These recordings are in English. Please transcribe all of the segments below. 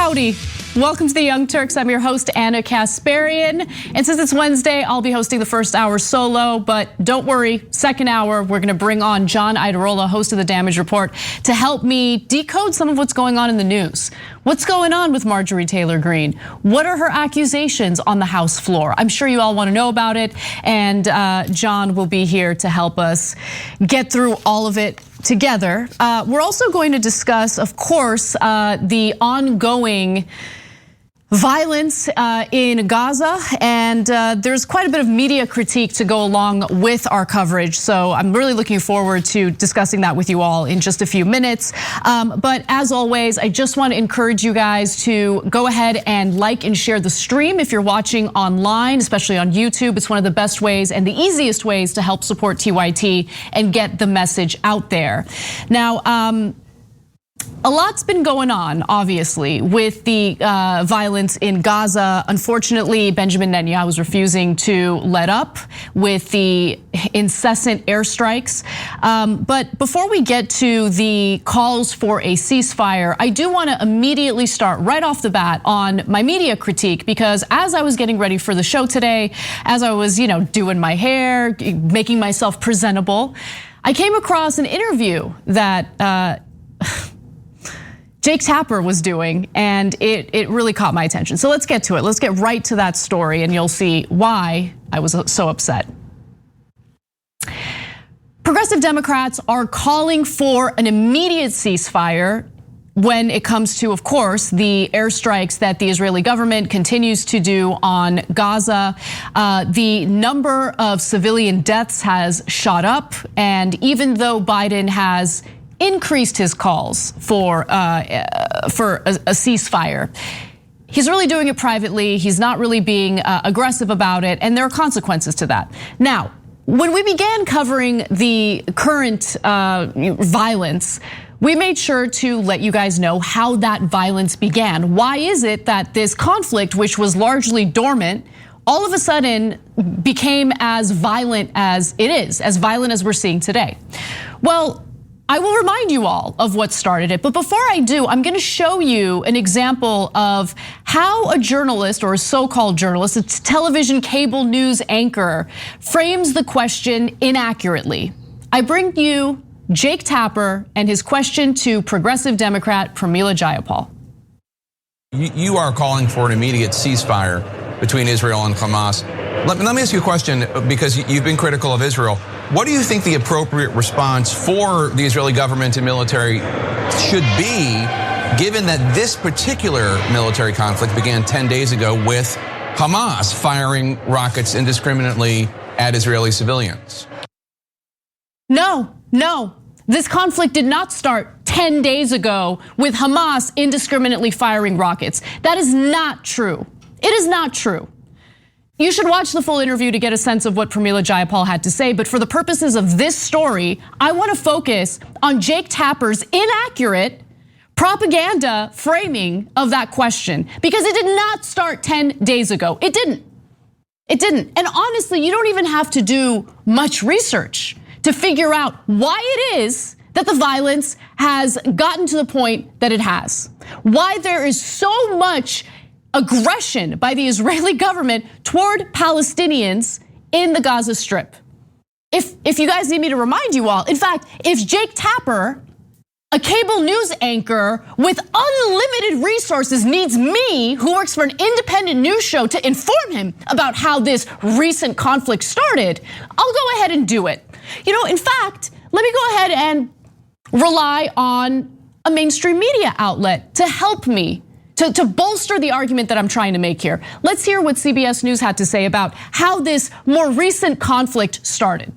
Howdy. Welcome to the Young Turks. I'm your host, Anna Kasparian. And since it's Wednesday, I'll be hosting the first hour solo, but don't worry, second hour, we're gonna bring on John Iadarola, host of The Damage Report, to help me decode some of what's going on in the news. What's going on with Marjorie Taylor Greene? What are her accusations on the House floor? I'm sure you all wanna know about it, and John will be here to help us get through all of it together. We're also going to discuss, of course, the ongoing violence in Gaza, and there's quite a bit of media critique to go along with our coverage. So I'm really looking forward to discussing that with you all in just a few minutes. But as always, I just want to encourage you guys to go ahead and like and share the stream if you're watching online, especially on YouTube. It's one of the best ways and the easiest ways to help support TYT and get the message out there. Now, a lot's been going on, obviously, with the violence in Gaza. Unfortunately, Benjamin Netanyahu is refusing to let up with the incessant airstrikes. But before we get to the calls for a ceasefire, I do want to immediately start right off the bat on my media critique, because as I was getting ready for the show today, as I was, doing my hair, making myself presentable, I came across an interview that Jake Tapper was doing, and it really caught my attention. So let's get to it. Let's get right to that story, and you'll see why I was so upset. Progressive Democrats are calling for an immediate ceasefire when it comes to, of course, the airstrikes that the Israeli government continues to do on Gaza. The number of civilian deaths has shot up, and even though Biden has increased his calls for a ceasefire, he's really doing it privately. He's not really being aggressive about it, and there are consequences to that. Now, when we began covering the current violence, we made sure to let you guys know how that violence began. Why is it that this conflict, which was largely dormant, all of a sudden became as violent as it is, as violent as we're seeing today? Well, I will remind you all of what started it, but before I do, I'm gonna show you an example of how a journalist, or a so-called journalist, a television cable news anchor, frames the question inaccurately. I bring you Jake Tapper and his question to Progressive Democrat Pramila Jayapal. You are calling for an immediate ceasefire between Israel and Hamas. Let me ask you a question, because you've been critical of Israel. What do you think the appropriate response for the Israeli government and military should be, given that this particular military conflict began 10 days ago with Hamas firing rockets indiscriminately at Israeli civilians? No. This conflict did not start 10 days ago with Hamas indiscriminately firing rockets. That is not true. It is not true. You should watch the full interview to get a sense of what Pramila Jayapal had to say, but for the purposes of this story, I want to focus on Jake Tapper's inaccurate propaganda framing of that question, because it did not start 10 days ago. It didn't. And honestly, you don't even have to do much research to figure out why it is that the violence has gotten to the point that it has. Why there is so much aggression by the Israeli government toward Palestinians in the Gaza Strip. If you guys need me to remind you all, in fact, if Jake Tapper, a cable news anchor with unlimited resources, needs me, who works for an independent news show, to inform him about how this recent conflict started, I'll go ahead and do it. In fact, let me go ahead and rely on a mainstream media outlet to help me, to bolster the argument that I'm trying to make here. Let's hear what CBS News had to say about how this more recent conflict started.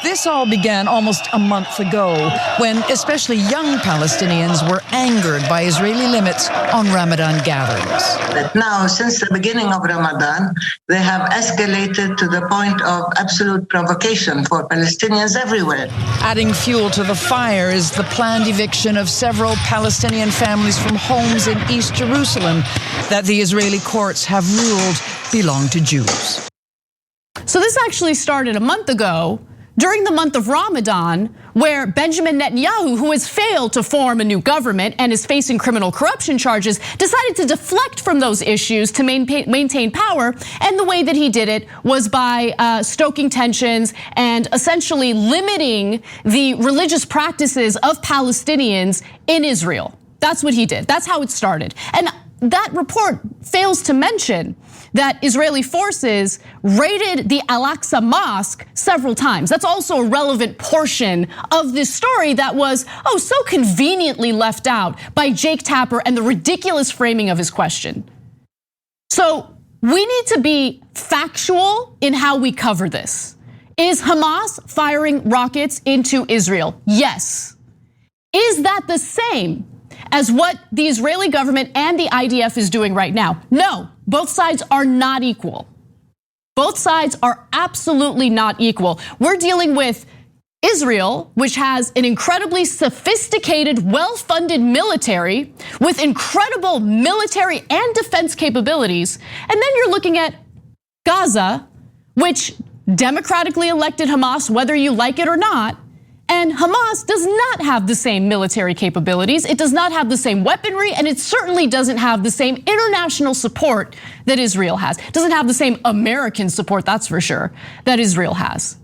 This all began almost a month ago, when especially young Palestinians were angered by Israeli limits on Ramadan gatherings. But now, since the beginning of Ramadan, they have escalated to the point of absolute provocation for Palestinians everywhere. Adding fuel to the fire is the planned eviction of several Palestinian families from homes in East Jerusalem that the Israeli courts have ruled belong to Jews. So this actually started a month ago, during the month of Ramadan, where Benjamin Netanyahu, who has failed to form a new government and is facing criminal corruption charges, decided to deflect from those issues to maintain power. And the way that he did it was by stoking tensions and essentially limiting the religious practices of Palestinians in Israel. That's what he did. That's how it started. And that report fails to mention that Israeli forces raided the Al-Aqsa Mosque several times. That's also a relevant portion of this story that was, so conveniently left out by Jake Tapper and the ridiculous framing of his question. So we need to be factual in how we cover this. Is Hamas firing rockets into Israel? Yes. Is that the same as what the Israeli government and the IDF is doing right now? No, both sides are not equal. Both sides are absolutely not equal. We're dealing with Israel, which has an incredibly sophisticated, well-funded military with incredible military and defense capabilities. And then you're looking at Gaza, which democratically elected Hamas, whether you like it or not. And Hamas does not have the same military capabilities. It does not have the same weaponry, and it certainly doesn't have the same international support that Israel has. It doesn't have the same American support, that's for sure, that Israel has.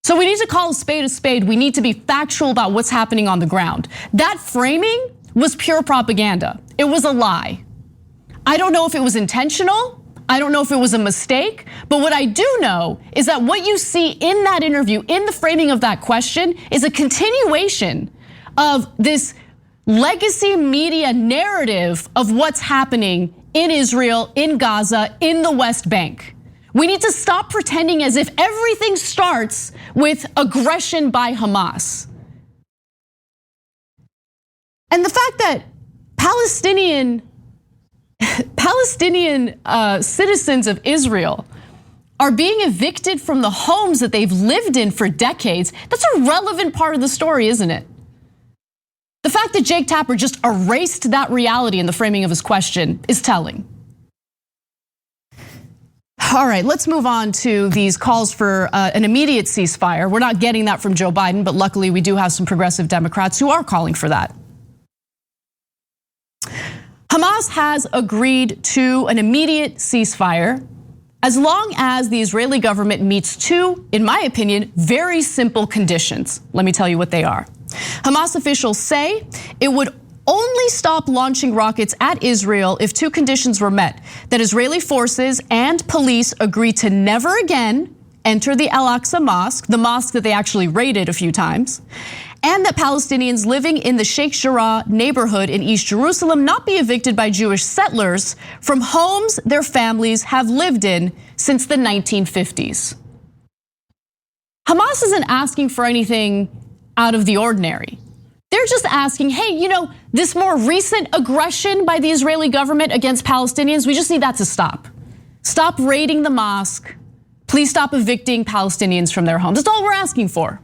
So we need to call a spade a spade. We need to be factual about what's happening on the ground. That framing was pure propaganda. It was a lie. I don't know if it was intentional. I don't know if it was a mistake, but what I do know is that what you see in that interview, in the framing of that question, is a continuation of this legacy media narrative of what's happening in Israel, in Gaza, in the West Bank. We need to stop pretending as if everything starts with aggression by Hamas. And the fact that Palestinian citizens of Israel are being evicted from the homes that they've lived in for decades, that's a relevant part of the story, isn't it? The fact that Jake Tapper just erased that reality in the framing of his question is telling. All right, let's move on to these calls for an immediate ceasefire. We're not getting that from Joe Biden, but luckily we do have some progressive Democrats who are calling for that. Hamas has agreed to an immediate ceasefire as long as the Israeli government meets two, in my opinion, very simple conditions. Let me tell you what they are. Hamas officials say it would only stop launching rockets at Israel if two conditions were met: that Israeli forces and police agree to never again enter the Al-Aqsa Mosque, the mosque that they actually raided a few times, and that Palestinians living in the Sheikh Jarrah neighborhood in East Jerusalem not be evicted by Jewish settlers from homes their families have lived in since the 1950s. Hamas isn't asking for anything out of the ordinary. They're just asking, hey, this more recent aggression by the Israeli government against Palestinians, we just need that to stop. Stop raiding the mosque. Please stop evicting Palestinians from their homes. That's all we're asking for.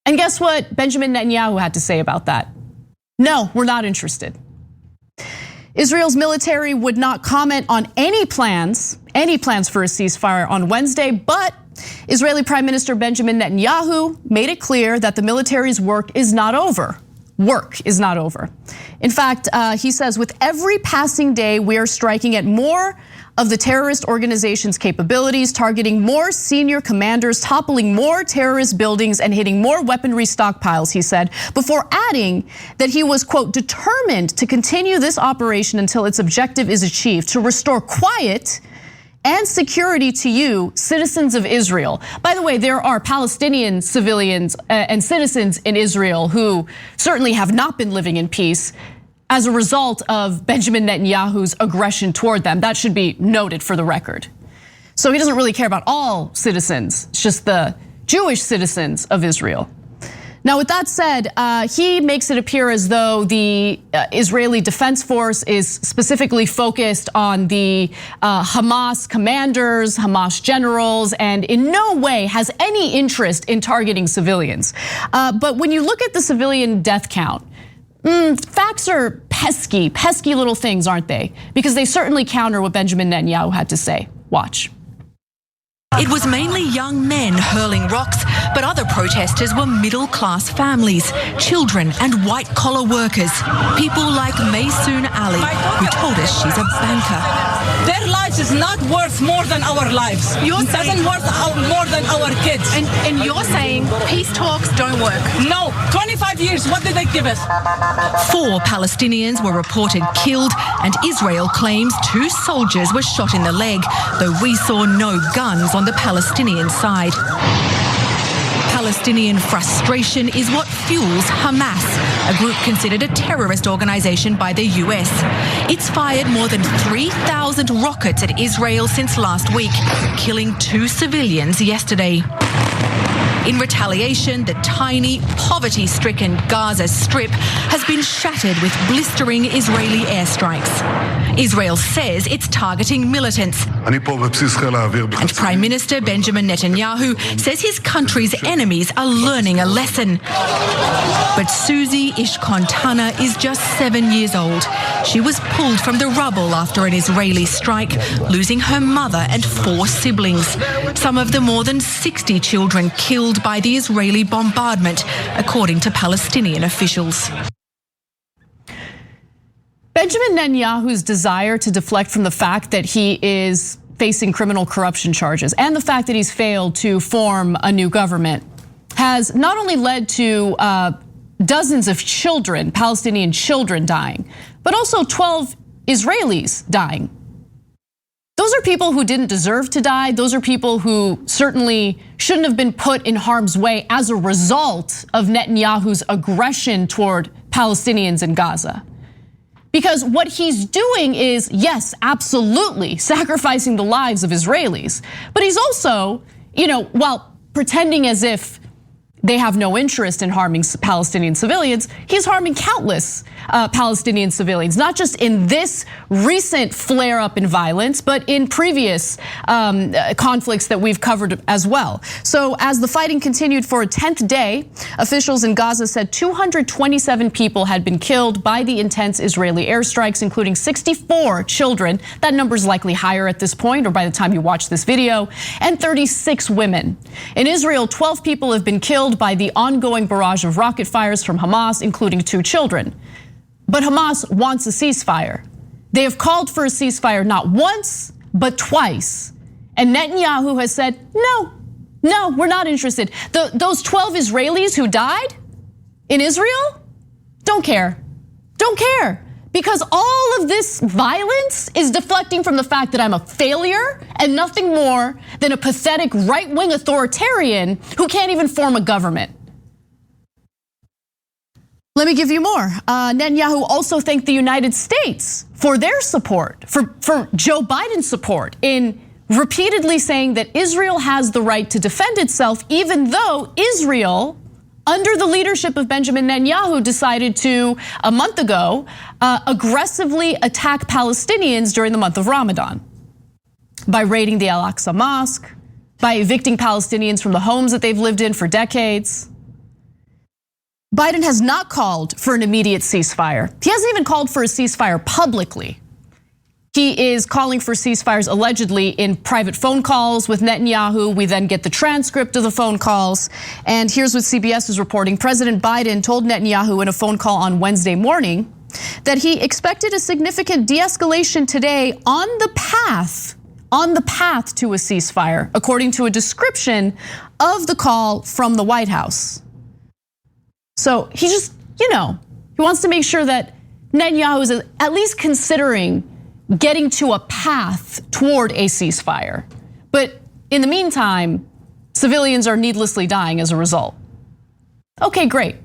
And guess what Benjamin Netanyahu had to say about that? No, we're not interested. Israel's military would not comment on any plans for a ceasefire on Wednesday, but Israeli Prime Minister Benjamin Netanyahu made it clear that the military's work is not over. Work is not over. In fact, he says, with every passing day, we are striking at more of the terrorist organization's capabilities, targeting more senior commanders, toppling more terrorist buildings, and hitting more weaponry stockpiles, he said, before adding that he was, quote, determined to continue this operation until its objective is achieved, to restore quiet and security to you, citizens of Israel. By the way, there are Palestinian civilians and citizens in Israel who certainly have not been living in peace as a result of Benjamin Netanyahu's aggression toward them. That should be noted for the record. So he doesn't really care about all citizens, it's just the Jewish citizens of Israel. Now, with that said, he makes it appear as though the Israeli Defense Force is specifically focused on the Hamas commanders, Hamas generals, and in no way has any interest in targeting civilians. But when you look at the civilian death count, facts are pesky little things, aren't they? Because they certainly counter what Benjamin Netanyahu had to say. Watch. It was mainly young men hurling rocks, but other protesters were middle-class families, children and white-collar workers. People like Maysoon Ali, who told us she's a banker. Their lives is not worth more than our lives. It doesn't worth more than our kids. And you're saying peace talks don't work? No, 25 years, what did they give us? 4 Palestinians were reported killed, and Israel claims 2 soldiers were shot in the leg, though we saw no guns on the Palestinian side. Palestinian frustration is what fuels Hamas, a group considered a terrorist organization by the US. It's fired more than 3,000 rockets at Israel since last week, killing 2 civilians yesterday. In retaliation, the tiny, poverty-stricken Gaza Strip has been shattered with blistering Israeli airstrikes. Israel says it's targeting militants. And Prime Minister Benjamin Netanyahu says his country's enemies are learning a lesson. But Susie Ishkontana is just 7 years old. She was pulled from the rubble after an Israeli strike, losing her mother and 4 siblings. Some of the more than 60 children killed by the Israeli bombardment, according to Palestinian officials. Benjamin Netanyahu's desire to deflect from the fact that he is facing criminal corruption charges and the fact that he's failed to form a new government has not only led to dozens of children, Palestinian children dying, but also 12 Israelis dying. Those are people who didn't deserve to die. Those are people who certainly shouldn't have been put in harm's way as a result of Netanyahu's aggression toward Palestinians in Gaza. Because what he's doing is, yes, absolutely sacrificing the lives of Israelis, but he's also, while pretending as if they have no interest in harming Palestinian civilians, he's harming countless Palestinian civilians, not just in this recent flare-up in violence, but in previous conflicts that we've covered as well. So as the fighting continued for a 10th day, officials in Gaza said 227 people had been killed by the intense Israeli airstrikes, including 64 children. That number's likely higher at this point, or by the time you watch this video, and 36 women. In Israel, 12 people have been killed by the ongoing barrage of rocket fires from Hamas, including 2 children. But Hamas wants a ceasefire. They have called for a ceasefire not once, but twice. And Netanyahu has said, no, we're not interested. Those 12 Israelis who died in Israel, don't care. Because all of this violence is deflecting from the fact that I'm a failure and nothing more than a pathetic right-wing authoritarian who can't even form a government. Let me give you more. Netanyahu also thanked the United States for their support, for Joe Biden's support in repeatedly saying that Israel has the right to defend itself, even though Israel, under the leadership of Benjamin Netanyahu, decided to, a month ago, aggressively attack Palestinians during the month of Ramadan by raiding the Al-Aqsa Mosque, by evicting Palestinians from the homes that they've lived in for decades. Biden has not called for an immediate ceasefire. He hasn't even called for a ceasefire publicly. He is calling for ceasefires allegedly in private phone calls with Netanyahu. We then get the transcript of the phone calls. And here's what CBS is reporting. President Biden told Netanyahu in a phone call on Wednesday morning that he expected a significant de-escalation today on the path to a ceasefire, according to a description of the call from the White House. So he just, he wants to make sure that Netanyahu is at least considering getting to a path toward a ceasefire. But in the meantime, civilians are needlessly dying as a result. Okay, great.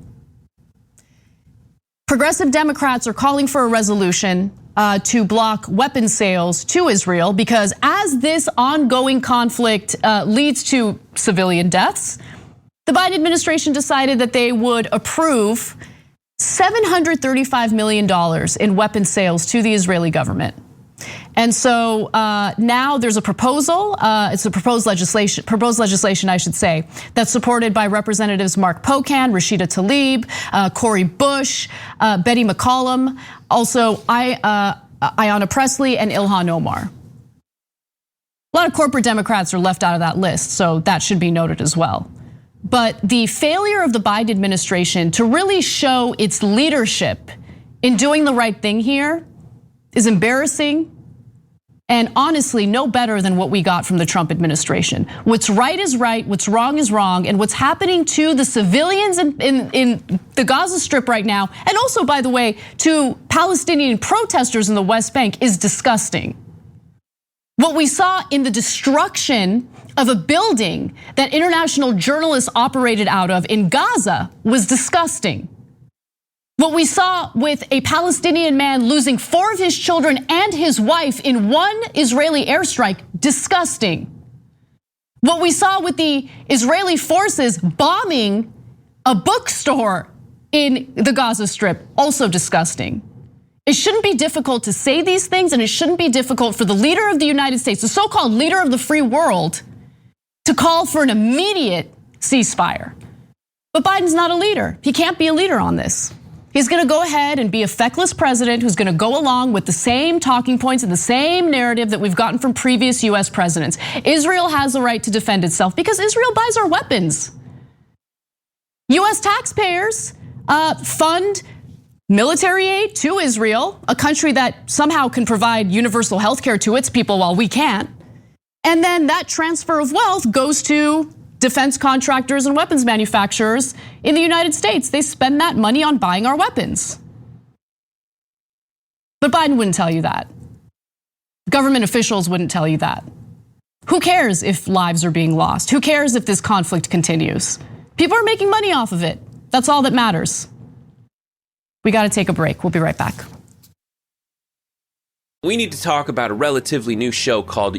Progressive Democrats are calling for a resolution to block weapons sales to Israel because as this ongoing conflict leads to civilian deaths, the Biden administration decided that they would approve $735 million in weapons sales to the Israeli government. And so now there's a proposal, it's a proposed legislation, I should say, that's supported by Representatives Mark Pocan, Rashid Talib, Cori Bush, Betty McCollum, also Ayanna Pressley and Ilhan Omar. A lot of corporate Democrats are left out of that list, so that should be noted as well. But the failure of the Biden administration to really show its leadership in doing the right thing here is embarrassing and honestly no better than what we got from the Trump administration. What's right is right, what's wrong is wrong, and what's happening to the civilians in the Gaza Strip right now, and also, by the way, to Palestinian protesters in the West Bank is disgusting. What we saw in the destruction of a building that international journalists operated out of in Gaza was disgusting. What we saw with a Palestinian man losing 4 of his children and his wife in one Israeli airstrike, disgusting. What we saw with the Israeli forces bombing a bookstore in the Gaza Strip, also disgusting. It shouldn't be difficult to say these things, and it shouldn't be difficult for the leader of the United States, the so-called leader of the free world, to call for an immediate ceasefire. But Biden's not a leader. He can't be a leader on this. He's gonna go ahead and be a feckless president who's gonna go along with the same talking points and the same narrative that we've gotten from previous US presidents. Israel has the right to defend itself because Israel buys our weapons. US taxpayers fund military aid to Israel, a country that somehow can provide universal health care to its people while we can't. And then that transfer of wealth goes to defense contractors and weapons manufacturers in the United States. They spend that money on buying our weapons. But Biden wouldn't tell you that. Government officials wouldn't tell you that. Who cares if lives are being lost? Who cares if this conflict continues? People are making money off of it. That's all that matters. We gotta take a break. We'll be right back. We need to talk about a relatively new show called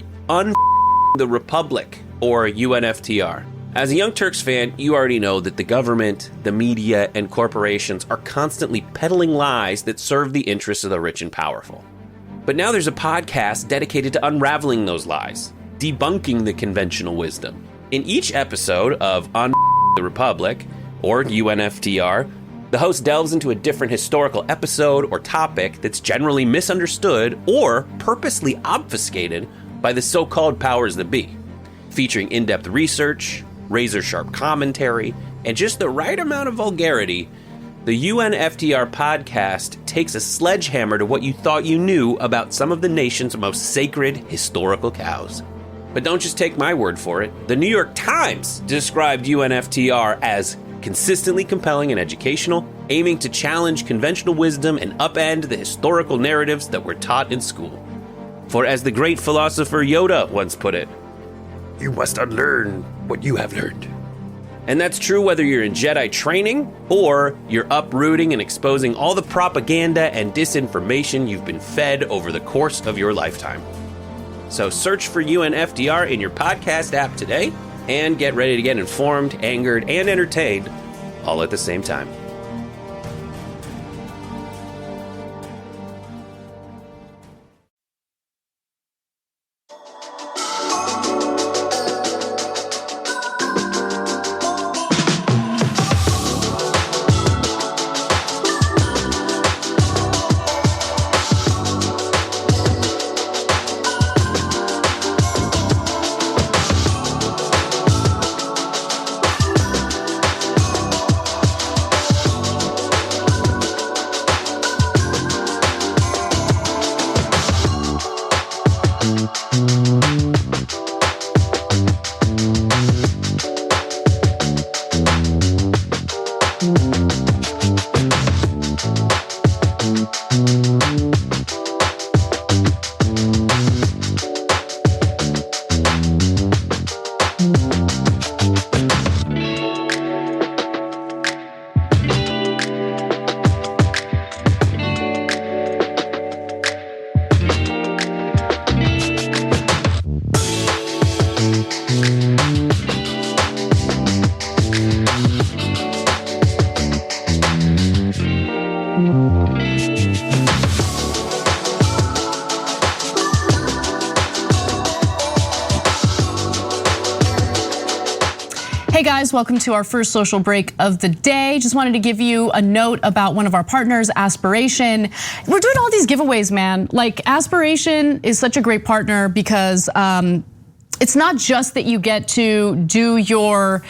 the Republic, or UNFTR. As a Young Turks fan, you already know that the government, the media, and corporations are constantly peddling lies that serve the interests of the rich and powerful. But now there's a podcast dedicated to unraveling those lies, debunking the conventional wisdom. In each episode of the Republic, or UNFTR, the host delves into a different historical episode or topic that's generally misunderstood or purposely obfuscated by the so-called powers that be. Featuring in-depth research, razor-sharp commentary, and just the right amount of vulgarity, the UNFTR podcast takes a sledgehammer to what you thought you knew about some of the nation's most sacred historical cows. But don't just take my word for it. The New York Times described UNFTR as consistently compelling and educational, aiming to challenge conventional wisdom and upend the historical narratives that were taught in school. For as the great philosopher Yoda once put it, you must unlearn what you have learned. And that's true whether you're in Jedi training or you're uprooting and exposing all the propaganda and disinformation you've been fed over the course of your lifetime. So search for UNFTR in your podcast app today and get ready to get informed, angered, and entertained all at the same time. Hey guys, welcome to our first social break of the day. Just wanted to give you a note about one of our partners, Aspiration. We're doing all these giveaways, man. Like Aspiration is such a great partner because it's not just that you get to do your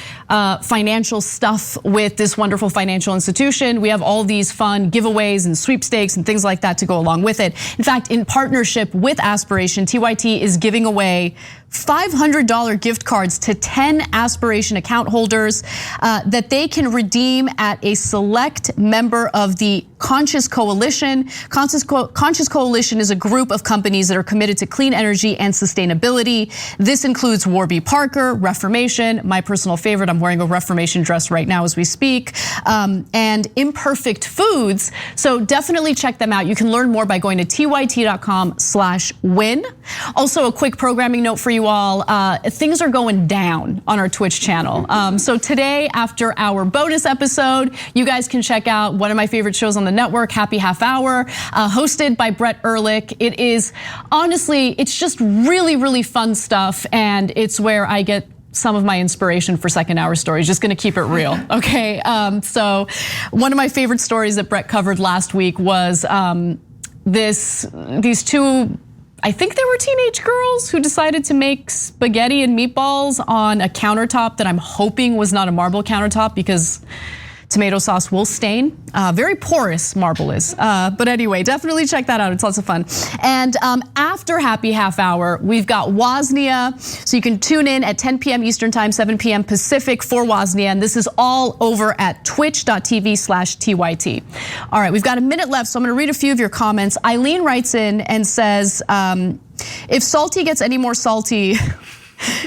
financial stuff with this wonderful financial institution. We have all these fun giveaways and sweepstakes and things like that to go along with it. In fact, in partnership with Aspiration, TYT is giving away $500 gift cards to 10 Aspiration account holders that they can redeem at a select member of the Conscious Coalition. Conscious Coalition is a group of companies that are committed to clean energy and sustainability. This includes Warby Parker, Reformation, my personal favorite, I'm wearing a Reformation dress right now as we speak, and Imperfect Foods. So definitely check them out. You can learn more by going to tyt.com/win. Also, a quick programming note for you all. Things are going down on our Twitch channel. So today, after our bonus episode, you guys can check out one of my favorite shows on the network, Happy Half Hour, hosted by Brett Ehrlich. It is, honestly, it's just really, really fun stuff. And it's where I get some of my inspiration for second hour stories, just gonna keep it real, okay? So one of my favorite stories that Brett covered last week was these two, I think they were teenage girls who decided to make spaghetti and meatballs on a countertop that I'm hoping was not a marble countertop because tomato sauce will stain. Very porous marble is. But anyway, definitely check that out. It's lots of fun. And after Happy Half Hour, we've got Woznia. So you can tune in at 10 p.m. Eastern time, 7 p.m. Pacific for Woznia. And this is all over at twitch.tv/TYT. All right, we've got a minute left, so I'm gonna read a few of your comments. Eileen writes in and says, if Salty gets any more salty,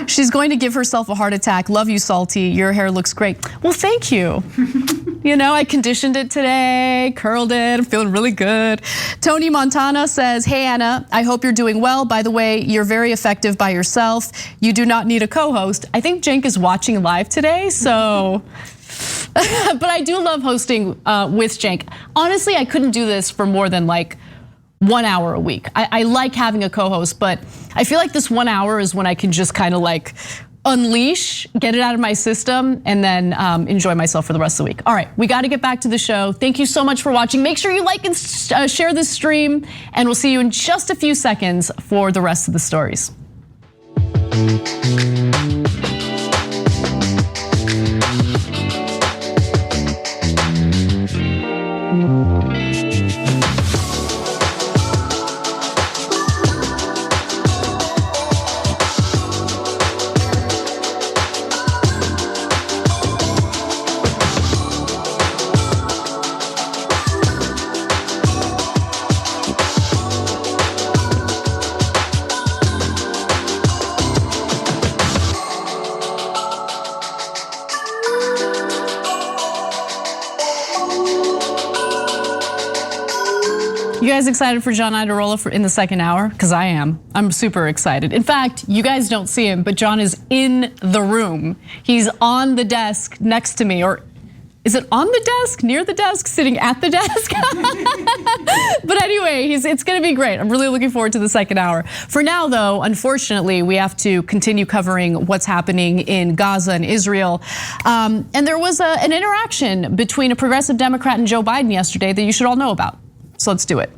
she's going to give herself a heart attack. Love you, Salty. Your hair looks great. Well, thank you. You know, I conditioned it today, curled it, I'm feeling really good. Tony Montana says, hey, Anna, I hope you're doing well. By the way, you're very effective by yourself. You do not need a co-host. I think Cenk is watching live today, so. But I do love hosting with Cenk. Honestly, I couldn't do this for more than like 1 hour a week. I like having a co-host, but I feel like this 1 hour is when I can just kind of like unleash, get it out of my system, and then enjoy myself for the rest of the week. All right, we got to get back to the show. Thank you so much for watching. Make sure you like and share this stream, and we'll see you in just a few seconds for the rest of the stories. You guys excited for John Iadarola in the second hour? Because I am. I'm super excited. In fact, you guys don't see him, but John is in the room. He's on the desk next to me, or is it on the desk, near the desk, sitting at the desk? But anyway, it's gonna be great. I'm really looking forward to the second hour. For now though, unfortunately, we have to continue covering what's happening in Gaza and Israel. And there was an interaction between a progressive Democrat and Joe Biden yesterday that you should all know about. So let's do it.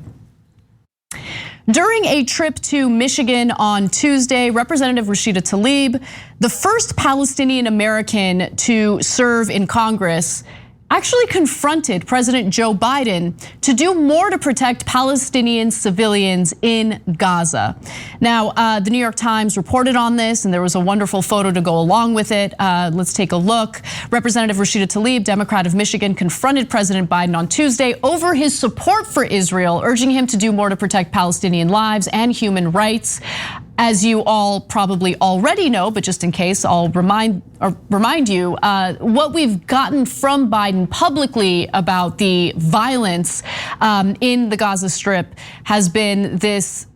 During a trip to Michigan on Tuesday, Representative Rashid Talib, the first Palestinian American to serve in Congress, actually confronted President Joe Biden to do more to protect Palestinian civilians in Gaza. Now, the New York Times reported on this, and there was a wonderful photo to go along with it. Let's take a look. Representative Rashid Talib, Democrat of Michigan, confronted President Biden on Tuesday over his support for Israel, urging him to do more to protect Palestinian lives and human rights. As you all probably already know, but just in case, I'll remind you, what we've gotten from Biden publicly about the violence in the Gaza Strip has been this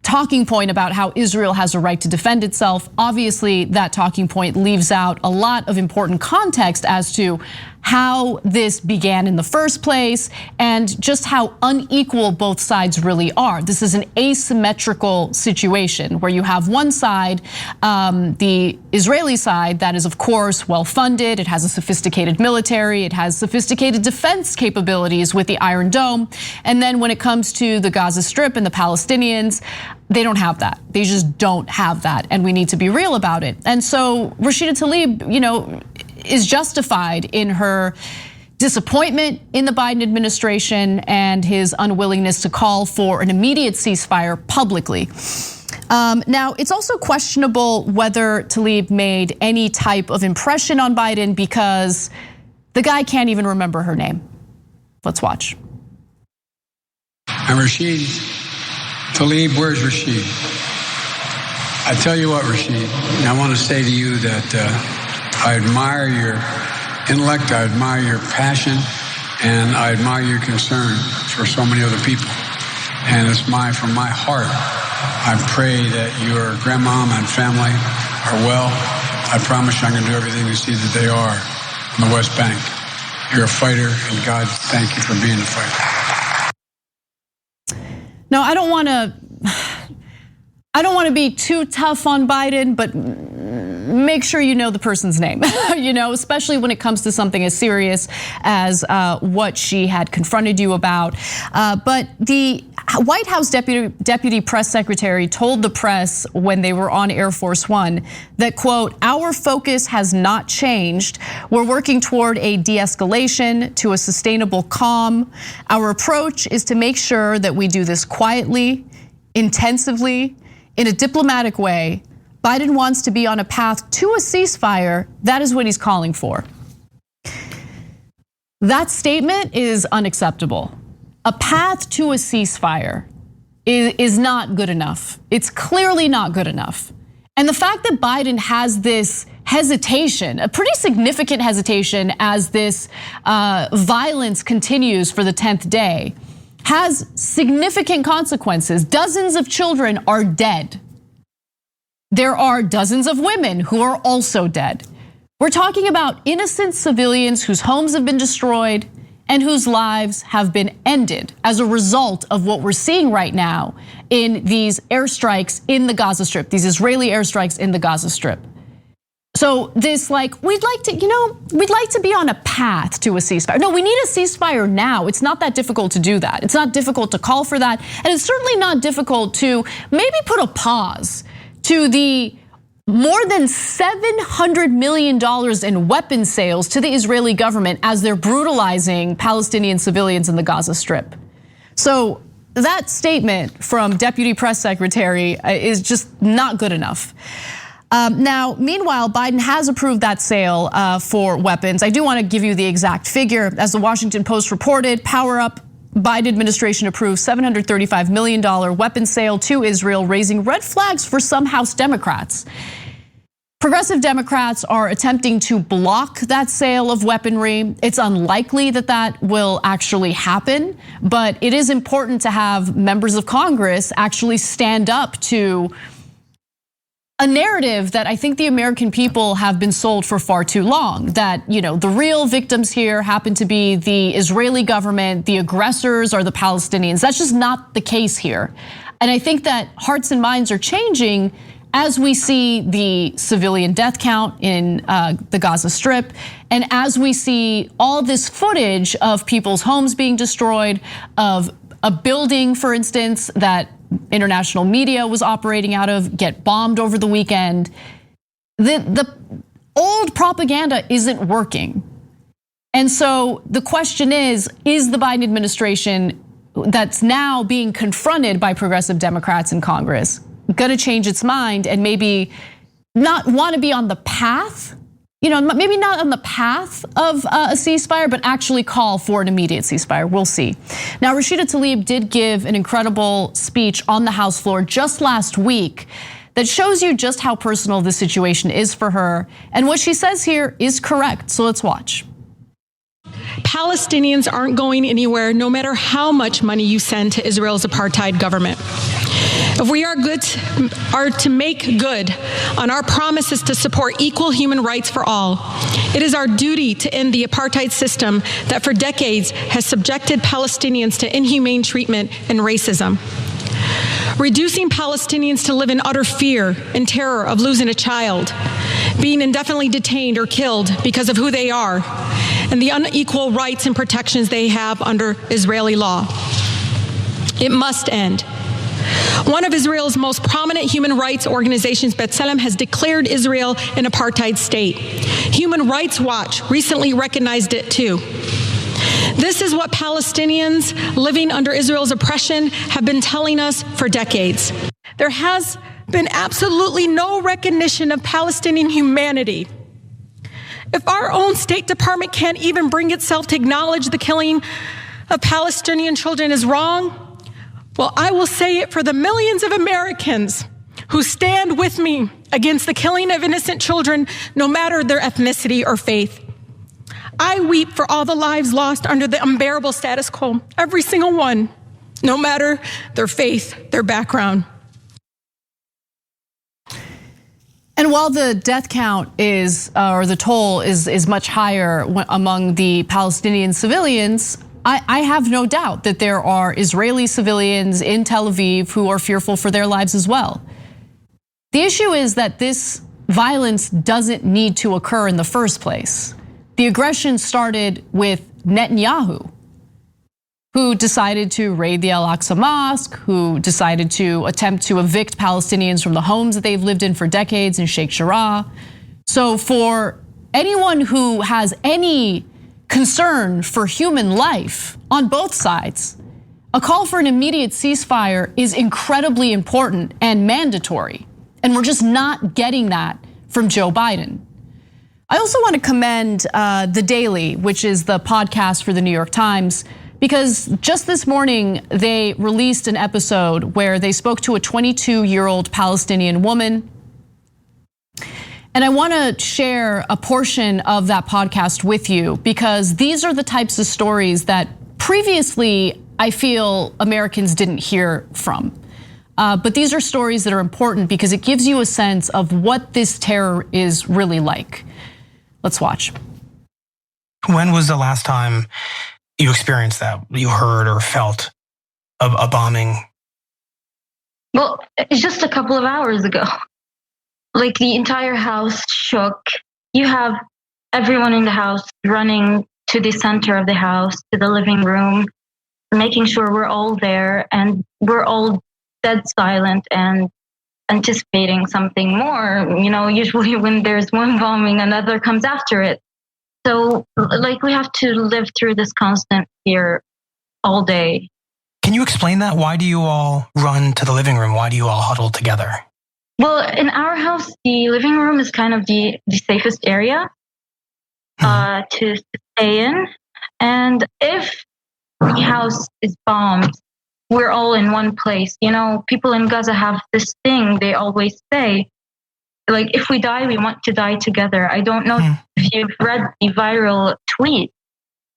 talking point about how Israel has a right to defend itself. Obviously, that talking point leaves out a lot of important context as to how this began in the first place and just how unequal both sides really are. This is an asymmetrical situation where you have one side, the Israeli side, that is of course well-funded, it has a sophisticated military, it has sophisticated defense capabilities with the Iron Dome. And then when it comes to the Gaza Strip and the Palestinians, They don't have that. They just don't have that, and we need to be real about it. And so Rashid Talib, is justified in her disappointment in the Biden administration and his unwillingness to call for an immediate ceasefire publicly. Now, it's also questionable whether Tlaib made any type of impression on Biden because the guy can't even remember her name. Let's watch. And Rashid Talib, where's Rashid? I tell you what, Rashid, I want to say to you that I admire your intellect, I admire your passion, and I admire your concern for so many other people. And it's from my heart, I pray that your grandmom and family are well. I promise you I'm going to do everything to see that they are on the West Bank. You're a fighter, and God, thank you for being a fighter. No, I don't want to be too tough on Biden, but make sure you know the person's name, especially when it comes to something as serious as what she had confronted you about. But the White House deputy press secretary told the press when they were on Air Force One that, quote, "Our focus has not changed. We're working toward a de-escalation to a sustainable calm. Our approach is to make sure that we do this quietly, intensively, in a diplomatic way. Biden wants to be on a path to a ceasefire. That is what he's calling for." That statement is unacceptable. A path to a ceasefire is not good enough. It's clearly not good enough. And the fact that Biden has this hesitation, a pretty significant hesitation as this violence continues for the 10th day, has significant consequences. Dozens of children are dead. There are dozens of women who are also dead. We're talking about innocent civilians whose homes have been destroyed and whose lives have been ended as a result of what we're seeing right now in these airstrikes in the Gaza Strip, these Israeli airstrikes in the Gaza Strip. So this we'd like to be on a path to a ceasefire. No, we need a ceasefire now. It's not that difficult to do that. It's not difficult to call for that. And it's certainly not difficult to maybe put a pause to the more than $700 million in weapon sales to the Israeli government as they're brutalizing Palestinian civilians in the Gaza Strip. So that statement from Deputy Press Secretary is just not good enough. Now, meanwhile, Biden has approved that sale for weapons. I do want to give you the exact figure. As the Washington Post reported, Power Up, Biden administration approved $735 million weapon sale to Israel, raising red flags for some House Democrats. Progressive Democrats are attempting to block that sale of weaponry. It's unlikely that that will actually happen, but it is important to have members of Congress actually stand up to a narrative that I think the American people have been sold for far too long, that the real victims here happen to be the Israeli government, the aggressors are the Palestinians. That's just not the case here. And I think that hearts and minds are changing as we see the civilian death count in the Gaza Strip, and as we see all this footage of people's homes being destroyed, of a building, for instance, that international media was operating out of, get bombed over the weekend. The old propaganda isn't working. And so the question is the Biden administration that's now being confronted by progressive Democrats in Congress gonna change its mind and maybe not want to be on the path, maybe not on the path of a ceasefire, but actually call for an immediate ceasefire? We'll see. Now, Rashid Talib did give an incredible speech on the House floor just last week that shows you just how personal this situation is for her. And what she says here is correct, so let's watch. Palestinians aren't going anywhere, no matter how much money you send to Israel's apartheid government. If we are to make good on our promises to support equal human rights for all, it is our duty to end the apartheid system that for decades has subjected Palestinians to inhumane treatment and racism. Reducing Palestinians to live in utter fear and terror of losing a child, being indefinitely detained or killed because of who they are, and the unequal rights and protections they have under Israeli law. It must end. One of Israel's most prominent human rights organizations, B'Tselem, has declared Israel an apartheid state. Human Rights Watch recently recognized it too. This is what Palestinians living under Israel's oppression have been telling us for decades. There has been absolutely no recognition of Palestinian humanity. If our own State Department can't even bring itself to acknowledge the killing of Palestinian children is wrong, well, I will say it for the millions of Americans who stand with me against the killing of innocent children, no matter their ethnicity or faith. I weep for all the lives lost under the unbearable status quo, every single one, no matter their faith, their background. And while the death count is, or the toll is much higher among the Palestinian civilians, I have no doubt that there are Israeli civilians in Tel Aviv who are fearful for their lives as well. The issue is that this violence doesn't need to occur in the first place. The aggression started with Netanyahu, who decided to raid the Al-Aqsa Mosque, who decided to attempt to evict Palestinians from the homes that they've lived in for decades in Sheikh Jarrah. So for anyone who has any concern for human life on both sides, a call for an immediate ceasefire is incredibly important and mandatory. And we're just not getting that from Joe Biden. I also want to commend The Daily, which is the podcast for the New York Times, because just this morning they released an episode where they spoke to a 22-year-old Palestinian woman. And I want to share a portion of that podcast with you because these are the types of stories that previously I feel Americans didn't hear from. But these are stories that are important because it gives you a sense of what this terror is really like. Let's watch. When was the last time you experienced that, you heard or felt a bombing? Well, it's just a couple of hours ago. Like the entire house shook. You have everyone in the house running to the center of the house, to the living room, making sure we're all there and we're all dead silent and anticipating something more. You know, usually when there's one bombing, another comes after it. So like we have to live through this constant fear all day. Can you explain that? Why do you all run to the living room? Why do you all huddle together? Well, in our house, the living room is kind of the safest area to stay in. And if the house is bombed, we're all in one place. You know, people in Gaza have this thing they always say, like, if we die, we want to die together. I don't know if you've read the viral tweet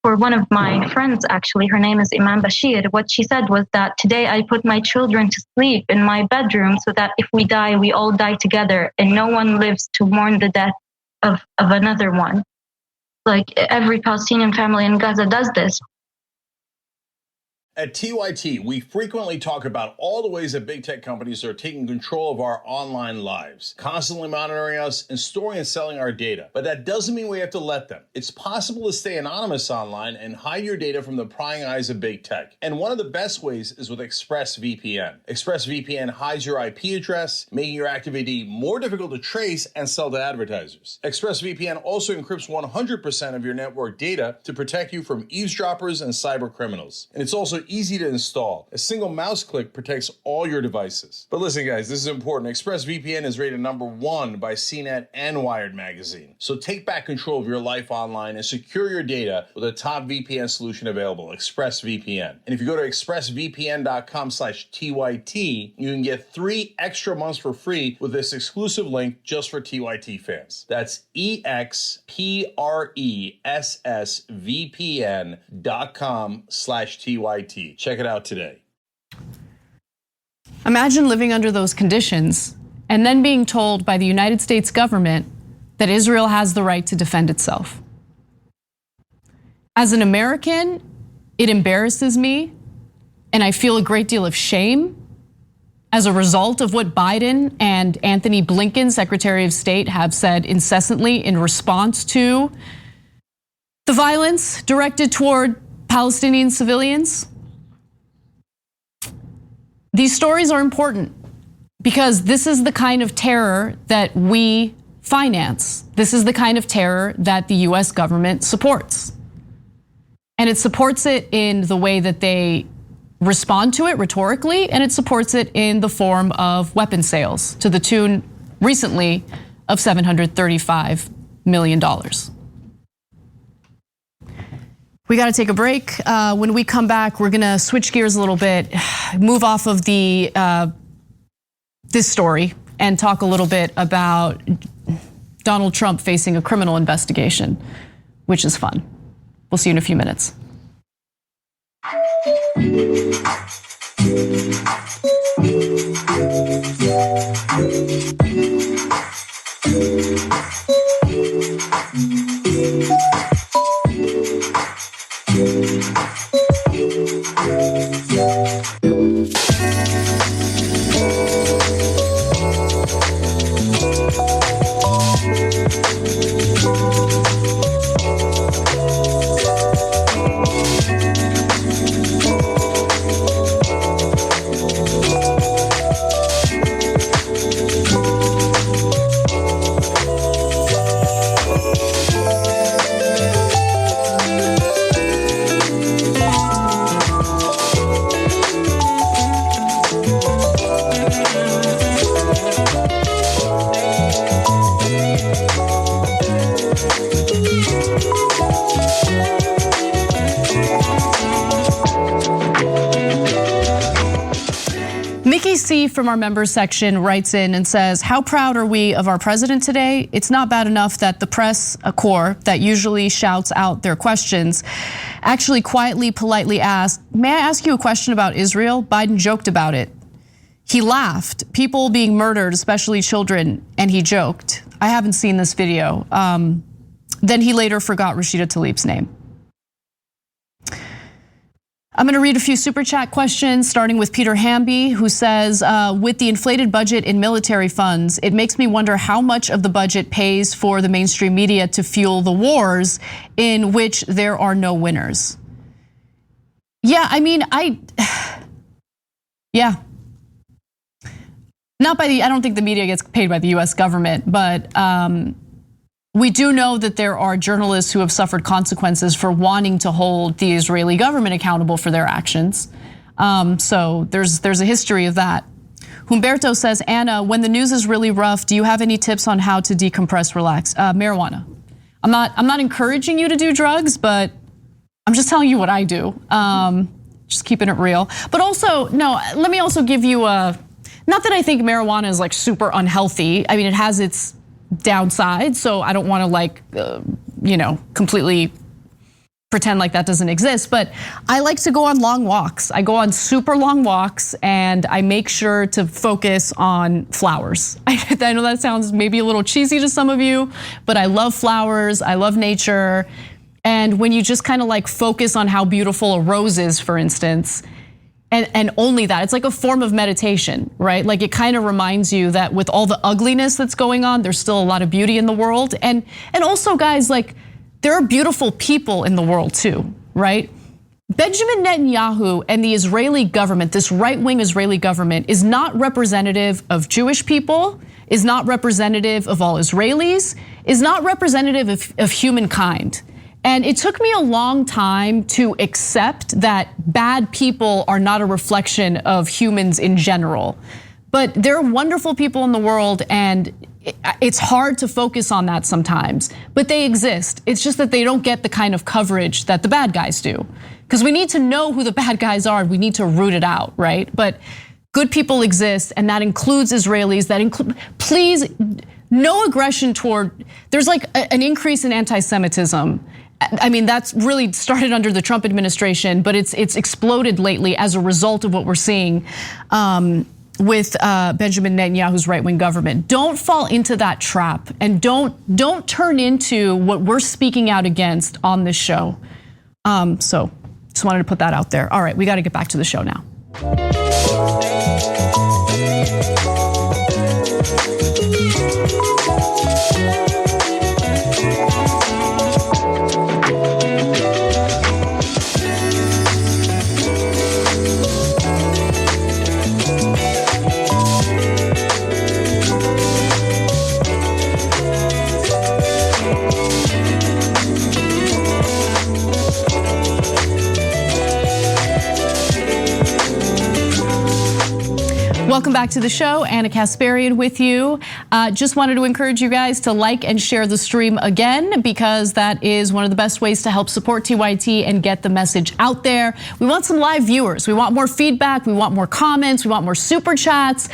for one of my friends, actually. Her name is Imam Bashir. What she said was that today I put my children to sleep in my bedroom so that if we die, we all die together and no one lives to mourn the death of another one. Like every Palestinian family in Gaza does this. At TYT, we frequently talk about all the ways that big tech companies are taking control of our online lives, constantly monitoring us and storing and selling our data. But that doesn't mean we have to let them. It's possible to stay anonymous online and hide your data from the prying eyes of big tech. And one of the best ways is with ExpressVPN. ExpressVPN hides your IP address, making your active ID more difficult to trace and sell to advertisers. ExpressVPN also encrypts 100% of your network data to protect you from eavesdroppers and cyber criminals. And it's also easy to install. A single mouse click protects all your devices. But listen, guys, this is important. ExpressVPN is rated #1 by CNET and Wired magazine. So take back control of your life online and secure your data with a top VPN solution available, ExpressVPN. And if you go to expressvpn.com/TYT, you can get 3 extra months for free with this exclusive link just for TYT fans. That's expressvpn.com/TYT. Check it out today. Imagine living under those conditions and then being told by the United States government that Israel has the right to defend itself. As an American, it embarrasses me and I feel a great deal of shame as a result of what Biden and Anthony Blinken, Secretary of State, have said incessantly in response to the violence directed toward Palestinian civilians. These stories are important because this is the kind of terror that we finance. This is the kind of terror that the US government supports. And it supports it in the way that they respond to it rhetorically, and it supports it in the form of weapon sales to the tune recently of $735 million. We got to take a break. When we come back, we're gonna switch gears a little bit, move off of this story, and talk a little bit about Donald Trump facing a criminal investigation, which is fun. We'll see you in a few minutes. From our members section writes in and says, how proud are we of our president today? It's not bad enough that the press corps that usually shouts out their questions actually quietly, politely asked, may I ask you a question about Israel? Biden joked about it. He laughed, people being murdered, especially children, and he joked. I haven't seen this video. Then he later forgot Rashid Talib's name. I'm gonna read a few super chat questions, starting with Peter Hamby, who says, with the inflated budget in military funds, it makes me wonder how much of the budget pays for the mainstream media to fuel the wars in which there are no winners. Yeah, I mean, yeah. Not by I don't think the media gets paid by the US government, but we do know that there are journalists who have suffered consequences for wanting to hold the Israeli government accountable for their actions. So there's a history of that. Humberto says, Anna, when the news is really rough, do you have any tips on how to decompress, relax? Marijuana. I'm not encouraging you to do drugs, but I'm just telling you what I do. Just keeping it real. But also, no, let me also give you not that I think marijuana is like super unhealthy. I mean, it has its downside, so I don't want to like, completely pretend like that doesn't exist, but I like to go on long walks. I go on super long walks and I make sure to focus on flowers. I know that sounds maybe a little cheesy to some of you, but I love flowers, I love nature. And when you just kind of like focus on how beautiful a rose is, for instance, and only that, it's like a form of meditation, right? Like it kind of reminds you that with all the ugliness that's going on, there's still a lot of beauty in the world. And also guys, like there are beautiful people in the world too, right? Benjamin Netanyahu and the Israeli government, this right-wing Israeli government, is not representative of Jewish people, is not representative of all Israelis, is not representative of humankind. And it took me a long time to accept that bad people are not a reflection of humans in general. But there are wonderful people in the world, and it's hard to focus on that sometimes, but they exist. It's just that they don't get the kind of coverage that the bad guys do. Because we need to know who the bad guys are, and we need to root it out, right? But good people exist, and that includes Israelis, please, no aggression there's like an increase in anti-Semitism. I mean, that's really started under the Trump administration, but it's exploded lately as a result of what we're seeing with Benjamin Netanyahu's right-wing government. Don't fall into that trap, and don't turn into what we're speaking out against on this show. So just wanted to put that out there. All right, we got to get back to the show now. Welcome back to the show. Anna Kasparian with you. Just wanted to encourage you guys to like and share the stream again, because that is one of the best ways to help support TYT and get the message out there. We want some live viewers. We want more feedback. We want more comments. We want more super chats.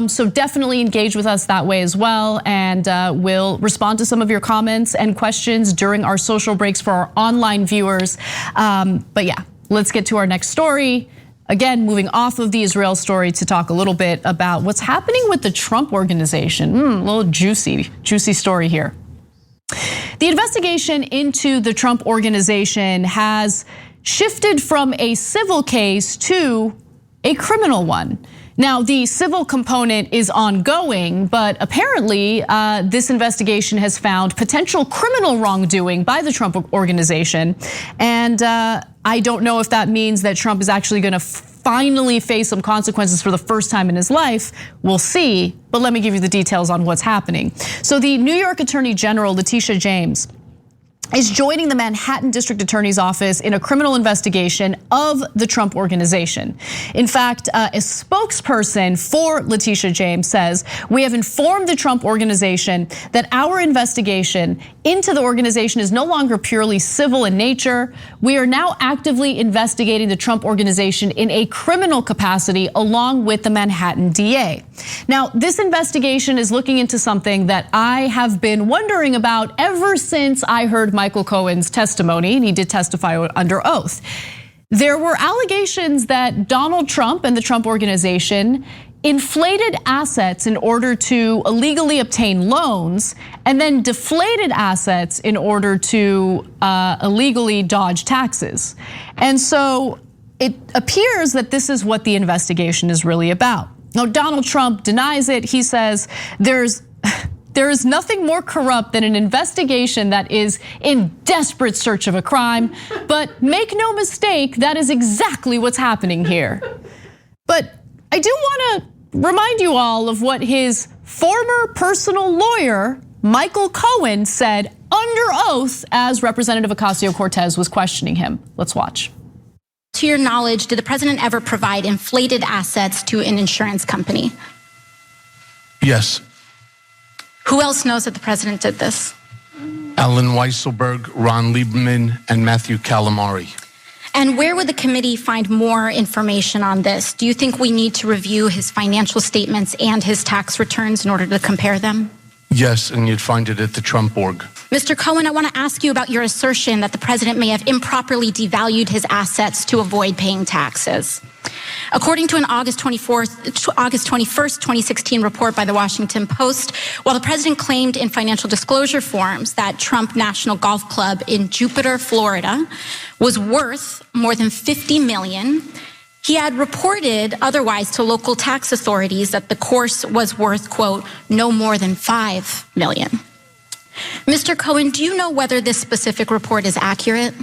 So definitely engage with us that way as well. And we'll respond to some of your comments and questions during our social breaks for our online viewers. But yeah, let's get to our next story. Again, moving off of the Israel story to talk a little bit about what's happening with the Trump organization. A little juicy story here. The investigation into the Trump organization has shifted from a civil case to a criminal one. Now, the civil component is ongoing, but apparently this investigation has found potential criminal wrongdoing by the Trump organization. And I don't know if that means that Trump is actually going to finally face some consequences for the first time in his life. We'll see, but let me give you the details on what's happening. So the New York Attorney General, Letitia James, is joining the Manhattan District Attorney's Office in a criminal investigation of the Trump organization. In fact, a spokesperson for Letitia James says, "We have informed the Trump organization that our investigation into the organization is no longer purely civil in nature. We are now actively investigating the Trump organization in a criminal capacity along with the Manhattan DA." Now, this investigation is looking into something that I have been wondering about ever since I heard Michael Cohen's testimony, and he did testify under oath. There were allegations that Donald Trump and the Trump organization inflated assets in order to illegally obtain loans, and then deflated assets in order to illegally dodge taxes. And so it appears that this is what the investigation is really about. Now, Donald Trump denies it. He says there is nothing more corrupt than an investigation that is in desperate search of a crime. But make no mistake, that is exactly what's happening here. But I do want to remind you all of what his former personal lawyer, Michael Cohen, said under oath as Representative Ocasio-Cortez was questioning him. Let's watch. To your knowledge, did the president ever provide inflated assets to an insurance company? Yes. Who else knows that the president did this? Alan Weisselberg, Ron Lieberman, and Matthew Calamari. And where would the committee find more information on this? Do you think we need to review his financial statements and his tax returns in order to compare them? Yes, and you'd find it at the Trump org. Mr. Cohen, I want to ask you about your assertion that the president may have improperly devalued his assets to avoid paying taxes. According to an August 21st, 2016 report by the Washington Post, while the president claimed in financial disclosure forms that Trump National Golf Club in Jupiter, Florida was worth more than $50 million, he had reported otherwise to local tax authorities that the course was worth, quote, no more than $5 million. Mr. Cohen, do you know whether this specific report is accurate?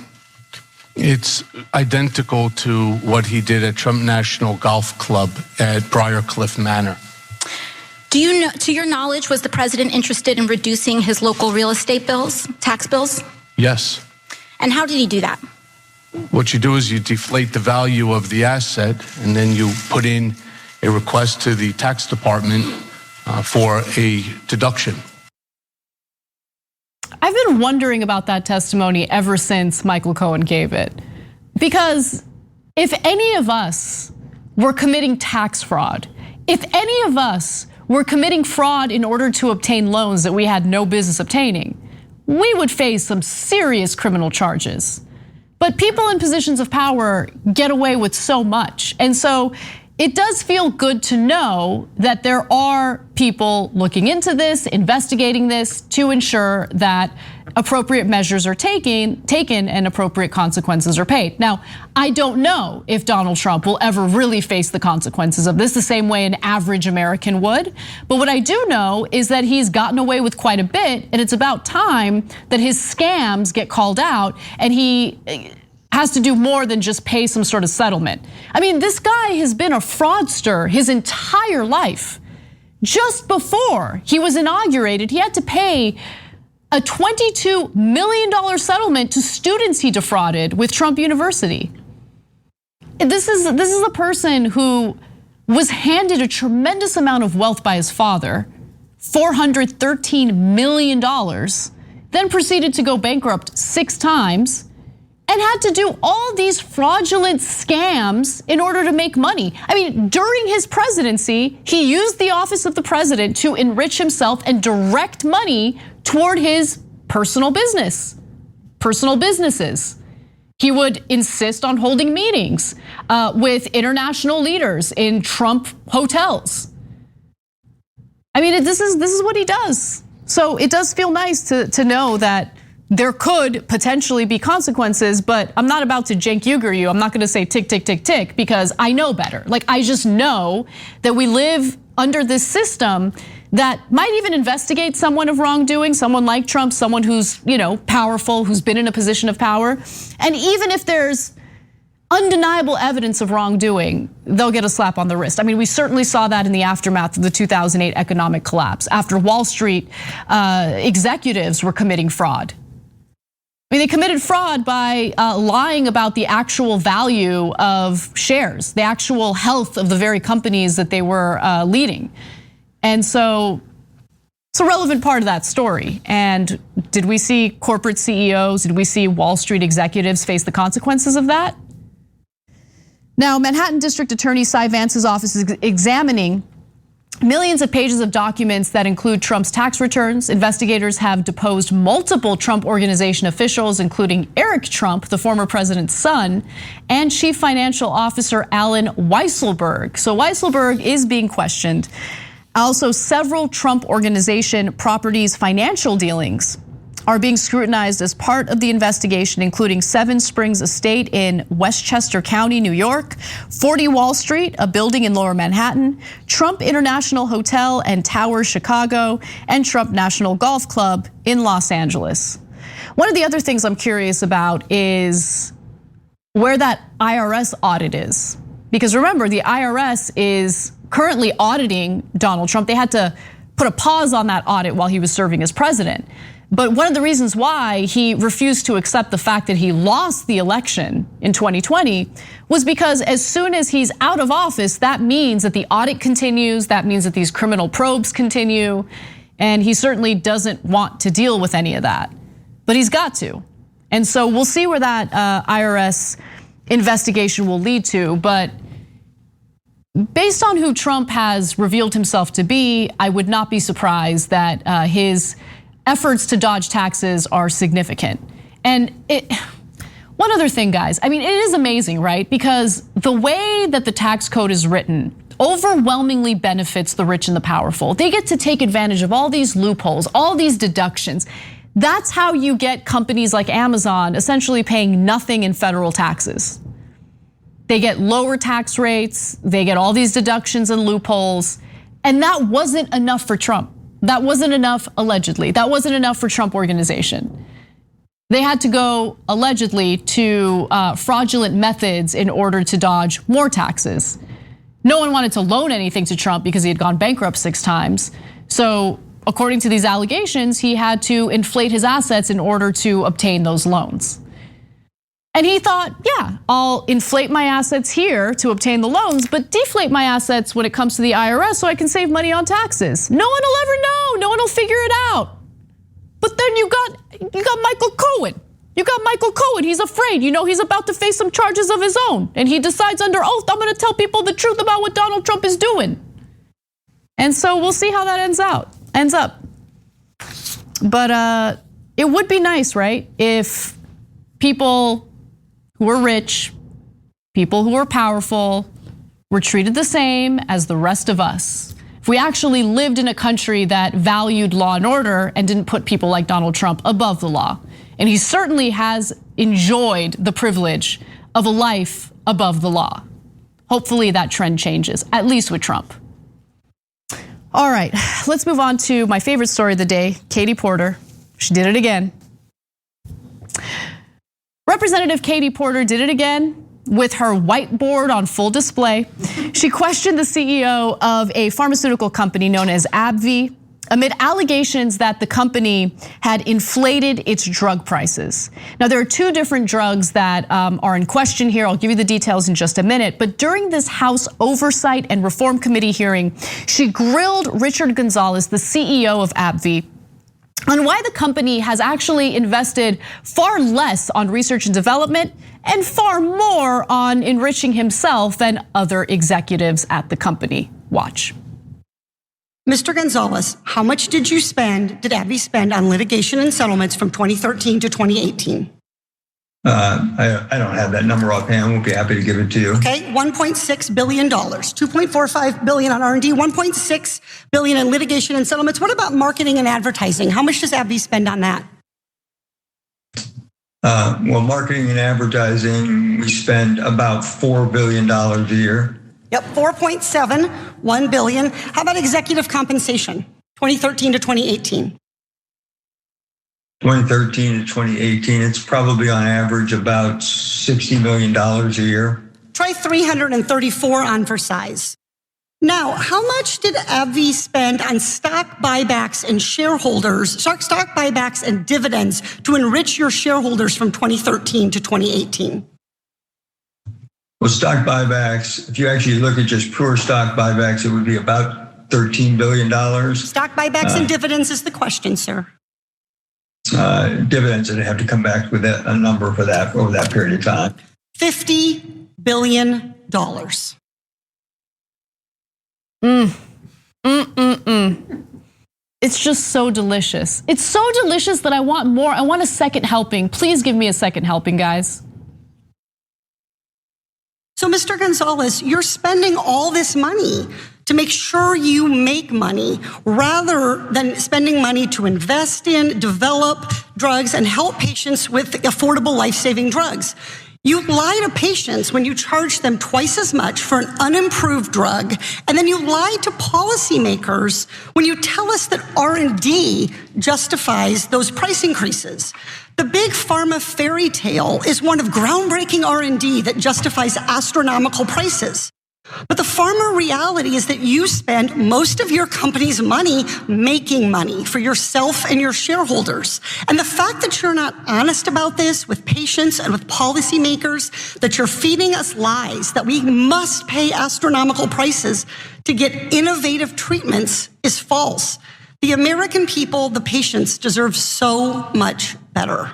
It's identical to what he did at Trump National Golf Club at Briarcliff Manor. Do you know, to your knowledge, was the president interested in reducing his local real estate bills, tax bills? Yes. And how did he do that? What you do is you deflate the value of the asset, and then you put in a request to the tax department for a deduction. I've been wondering about that testimony ever since Michael Cohen gave it. Because if any of us were committing tax fraud, if any of us were committing fraud in order to obtain loans that we had no business obtaining, we would face some serious criminal charges. But people in positions of power get away with so much. And so it does feel good to know that there are people looking into this, investigating this to ensure that appropriate measures are taken and appropriate consequences are paid. Now, I don't know if Donald Trump will ever really face the consequences of this the same way an average American would. But what I do know is that he's gotten away with quite a bit, and it's about time that his scams get called out and he has to do more than just pay some sort of settlement. I mean, this guy has been a fraudster his entire life. Just before he was inaugurated, he had to pay a $22 million settlement to students he defrauded with Trump University. This is a person who was handed a tremendous amount of wealth by his father, $413 million, then proceeded to go bankrupt 6 times, and had to do all these fraudulent scams in order to make money. I mean, during his presidency, he used the office of the president to enrich himself and direct money toward his personal businesses. He would insist on holding meetings with international leaders in Trump hotels. I mean, this is what he does. So it does feel nice to know that there could potentially be consequences, but I'm not about to Cenk Uygur you. I'm not gonna say tick, tick, tick, tick, because I know better. Like, I just know that we live under this system that might even investigate someone of wrongdoing, someone like Trump, someone who's, powerful, who's been in a position of power. And even if there's undeniable evidence of wrongdoing, they'll get a slap on the wrist. I mean, we certainly saw that in the aftermath of the 2008 economic collapse, after Wall Street executives were committing fraud. I mean, they committed fraud by lying about the actual value of shares, the actual health of the very companies that they were leading. And so it's a relevant part of that story. And did we see corporate CEOs, did we see Wall Street executives face the consequences of that? Now, Manhattan District Attorney Cy Vance's office is examining millions of pages of documents that include Trump's tax returns. Investigators have deposed multiple Trump Organization officials, including Eric Trump, the former president's son, and Chief Financial Officer Alan Weisselberg. So Weisselberg is being questioned. Also, several Trump Organization properties financial dealings are being scrutinized as part of the investigation, including 7 Springs Estate in Westchester County, New York, 40 Wall Street, a building in Lower Manhattan, Trump International Hotel and Tower, Chicago, and Trump National Golf Club in Los Angeles. One of the other things I'm curious about is where that IRS audit is. Because remember, the IRS is currently auditing Donald Trump. They had to put a pause on that audit while he was serving as president. But one of the reasons why he refused to accept the fact that he lost the election in 2020 was because as soon as he's out of office, that means that the audit continues, that means that these criminal probes continue, and he certainly doesn't want to deal with any of that. But he's got to. And so we'll see where that IRS investigation will lead to, but based on who Trump has revealed himself to be, I would not be surprised that his efforts to dodge taxes are significant. And one other thing, guys, I mean, it is amazing, right? Because the way that the tax code is written overwhelmingly benefits the rich and the powerful. They get to take advantage of all these loopholes, all these deductions. That's how you get companies like Amazon essentially paying nothing in federal taxes. They get lower tax rates, they get all these deductions and loopholes, and that wasn't enough for Trump. That wasn't enough, allegedly. That wasn't enough for Trump Organization. They had to go, allegedly, to fraudulent methods in order to dodge more taxes. No one wanted to loan anything to Trump because he had gone bankrupt 6 times. So according to these allegations, he had to inflate his assets in order to obtain those loans. And he thought, yeah, I'll inflate my assets here to obtain the loans, but deflate my assets when it comes to the IRS so I can save money on taxes. No one will ever know, no one will figure it out. But then you got Michael Cohen. You got Michael Cohen, he's afraid, he's about to face some charges of his own. And he decides under oath, I'm gonna tell people the truth about what Donald Trump is doing. And so we'll see how that ends up. But it would be nice, right? If people who are rich, people who are powerful, were treated the same as the rest of us. If we actually lived in a country that valued law and order and didn't put people like Donald Trump above the law. And he certainly has enjoyed the privilege of a life above the law. Hopefully that trend changes, at least with Trump. All right, let's move on to my favorite story of the day, Katie Porter. She did it again. Representative Katie Porter did it again with her whiteboard on full display. She questioned the CEO of a pharmaceutical company known as AbbVie amid allegations that the company had inflated its drug prices. Now, there are two different drugs that are in question here. I'll give you the details in just a minute. But during this House Oversight and Reform Committee hearing, she grilled Richard Gonzalez, the CEO of AbbVie, on why the company has actually invested far less on research and development and far more on enriching himself than other executives at the company. Watch. Mr. Gonzalez, how much did AbbVie spend on litigation and settlements from 2013 to 2018? I don't have that number offhand. We'll be happy to give it to you. Okay, $1.6 billion, $2.45 billion on R&D, $1.6 billion in litigation and settlements. What about marketing and advertising? How much does AbbVie spend on that? Well, marketing and advertising, we spend about $4 billion a year. Yep, 4.71 billion. How about executive compensation, 2013 to 2018? 2013 to 2018, it's probably on average about $60 million a year. Try 334 on for size. Now, how much did AbbVie spend on stock buybacks and stock buybacks and dividends to enrich your shareholders from 2013 to 2018? Well, stock buybacks, if you actually look at just pure stock buybacks, it would be about $13 billion. Stock buybacks and dividends is the question, sir. Dividends, I'd have to come back with a number for that over that period of time. $50 billion. It's just so delicious. It's so delicious that I want more. I want a second helping. Please give me a second helping, guys. So, Mr. Gonzalez, you're spending all this money to make sure you make money rather than spending money to invest in, develop drugs, and help patients with affordable life-saving drugs. You lie to patients when you charge them twice as much for an unimproved drug, and then you lie to policymakers when you tell us that R&D justifies those price increases. The big pharma fairy tale is one of groundbreaking R&D that justifies astronomical prices. But the pharma reality is that you spend most of your company's money making money for yourself and your shareholders. And the fact that you're not honest about this with patients and with policymakers, that you're feeding us lies, that we must pay astronomical prices to get innovative treatments is false. The American people, the patients, deserve so much better.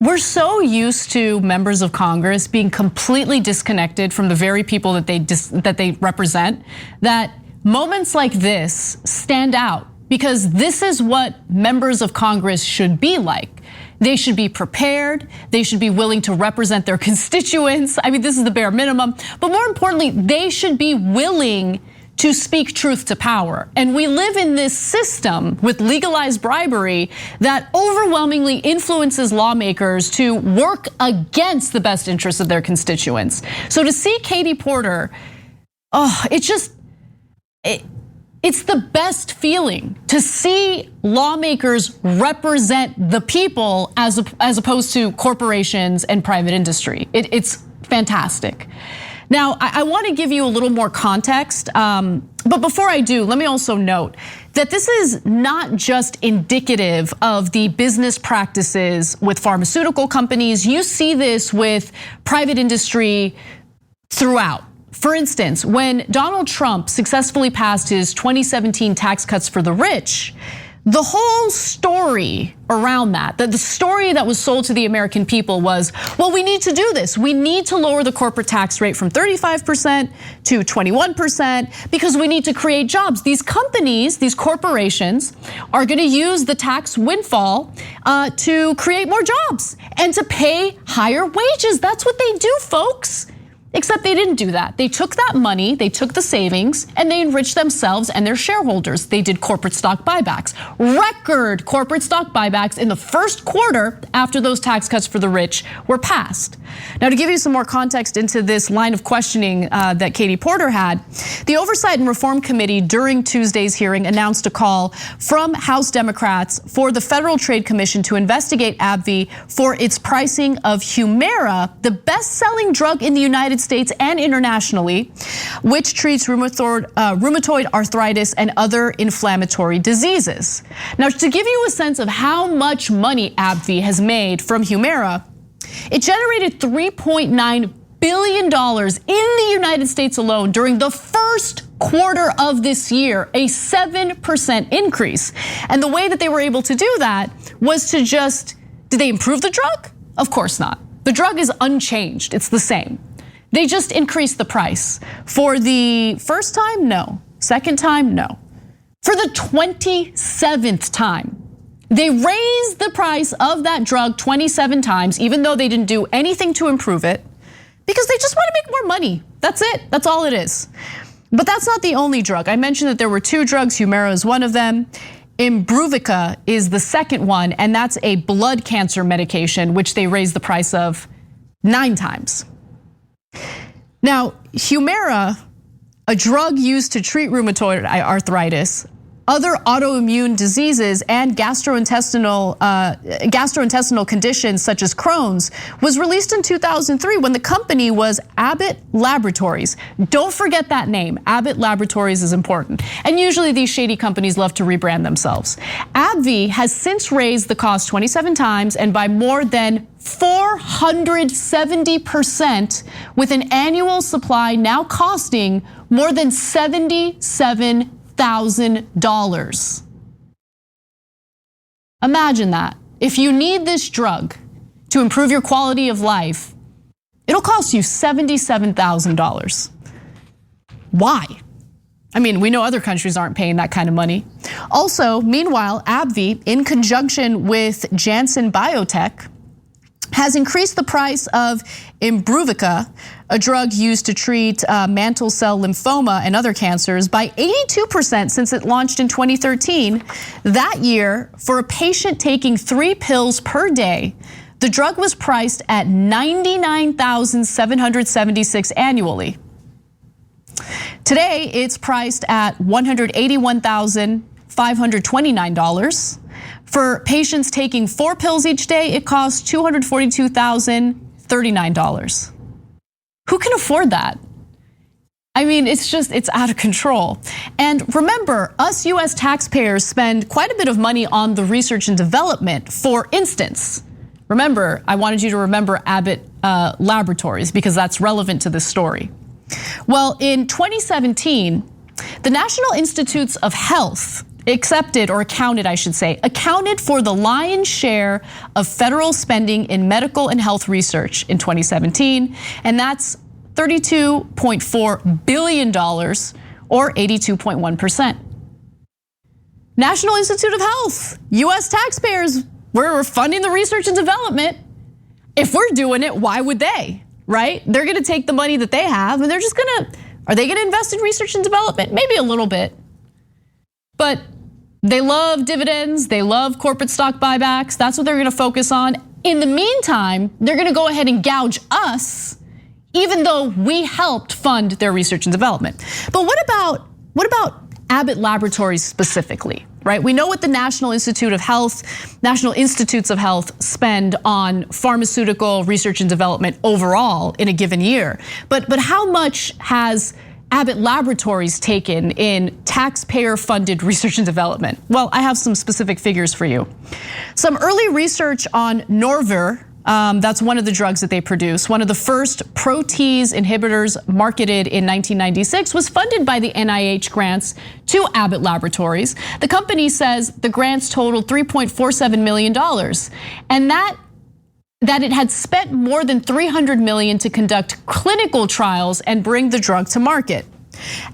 We're so used to members of Congress being completely disconnected from the very people that they represent, that moments like this stand out because this is what members of Congress should be like. They should be prepared. They should be willing to represent their constituents. I mean, this is the bare minimum. But more importantly, they should be willing to speak truth to power. And we live in this system with legalized bribery that overwhelmingly influences lawmakers to work against the best interests of their constituents. So to see Katie Porter, it's the best feeling to see lawmakers represent the people as opposed to corporations and private industry. It's fantastic. Now, I want to give you a little more context, but before I do, let me also note that this is not just indicative of the business practices with pharmaceutical companies. You see this with private industry throughout. For instance, when Donald Trump successfully passed his 2017 tax cuts for the rich, the whole story around that, the story that was sold to the American people was, well, we need to do this. We need to lower the corporate tax rate from 35% to 21% because we need to create jobs. These companies, these corporations are gonna use the tax windfall to create more jobs and to pay higher wages. That's what they do, folks. Except they didn't do that. They took that money, they took the savings, and they enriched themselves and their shareholders. They did corporate stock buybacks, record corporate stock buybacks in the first quarter after those tax cuts for the rich were passed. Now, to give you some more context into this line of questioning that Katie Porter had, the Oversight and Reform Committee during Tuesday's hearing announced a call from House Democrats for the Federal Trade Commission to investigate AbbVie for its pricing of Humira, the best-selling drug in the United States and internationally, which treats rheumatoid arthritis and other inflammatory diseases. Now, to give you a sense of how much money AbbVie has made from Humira, it generated $3.9 billion in the United States alone during the first quarter of this year, a 7% increase. And the way that they were able to do that was to did they improve the drug? Of course not. The drug is unchanged, it's the same. They just increased the price. For the first time, no. Second time, no. For the 27th time, they raised the price of that drug 27 times, even though they didn't do anything to improve it, because they just want to make more money. That's it, that's all it is. But that's not the only drug. I mentioned that there were two drugs, Humira is one of them. Imbruvica is the second one, and that's a blood cancer medication, which they raised the price of 9 times. Now, Humira, a drug used to treat rheumatoid arthritis, other autoimmune diseases and gastrointestinal conditions such as Crohn's, was released in 2003 when the company was Abbott Laboratories. Don't forget that name. Abbott Laboratories is important. And usually these shady companies love to rebrand themselves. AbbVie has since raised the cost 27 times and by more than 470%, with an annual supply now costing more than $77,000. Imagine that. If you need this drug to improve your quality of life, it'll cost you $77,000. Why? I mean, we know other countries aren't paying that kind of money. Also, meanwhile, AbbVie, in conjunction with Janssen Biotech, has increased the price of Imbruvica, a drug used to treat mantle cell lymphoma and other cancers, by 82% since it launched in 2013. That year, for a patient taking 3 pills per day, the drug was priced at $99,776 annually. Today, it's priced at $181,529. For patients taking 4 pills each day, it costs $242,039. Who can afford that? I mean, it's out of control. And remember, us US taxpayers spend quite a bit of money on the research and development. For instance, remember, I wanted you to remember Abbott Laboratories because that's relevant to this story. Well, in 2017, the National Institutes of Health accounted for the lion's share of federal spending in medical and health research in 2017, and that's $32.4 billion or 82.1%. National Institute of Health, US taxpayers, we're funding the research and development. If we're doing it, why would they, right? They're gonna take the money that they have and they're just are they gonna invest in research and development? Maybe a little bit. But they love dividends, they love corporate stock buybacks. That's what they're gonna focus on. In the meantime, they're gonna go ahead and gouge us, even though we helped fund their research and development. But what about Abbott Laboratories specifically, right? We know what the National Institutes of Health spend on pharmaceutical research and development overall in a given year. But how much has Abbott Laboratories taken in taxpayer-funded research and development? Well, I have some specific figures for you. Some early research on Norvir, that's one of the drugs that they produce. One of the first protease inhibitors marketed in 1996 was funded by the NIH grants to Abbott Laboratories. The company says the grants totaled $3.47 million, and that it had spent more than $300 million to conduct clinical trials and bring the drug to market.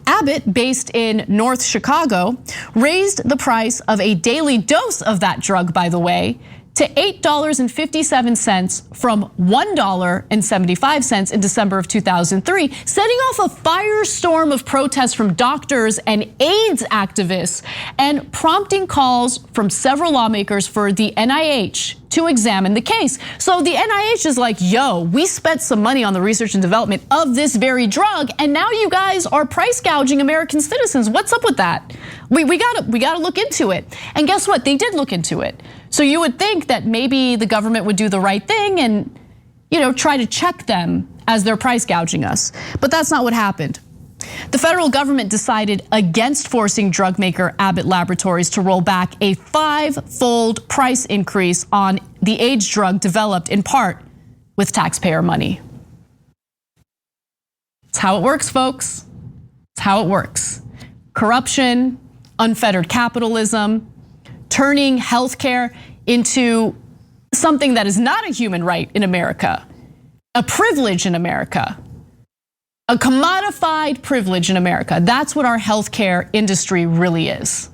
Abbott, based in North Chicago, raised the price of a daily dose of that drug, by the way, to $8.57 from $1.75 in December of 2003, setting off a firestorm of protests from doctors and AIDS activists and prompting calls from several lawmakers for the NIH to examine the case. So the NIH is like, yo, we spent some money on the research and development of this very drug, and now you guys are price gouging American citizens. What's up with that? We gotta look into it. And guess what? They did look into it. So you would think that maybe the government would do the right thing and try to check them as they're price gouging us. But that's not what happened. The federal government decided against forcing drug maker Abbott Laboratories to roll back a 5-fold price increase on the AIDS drug developed in part with taxpayer money. It's how it works, folks. It's how it works. Corruption, unfettered capitalism, turning healthcare into something that is not a human right in America, a privilege in America. A commodified privilege in America. That's what our healthcare industry really is.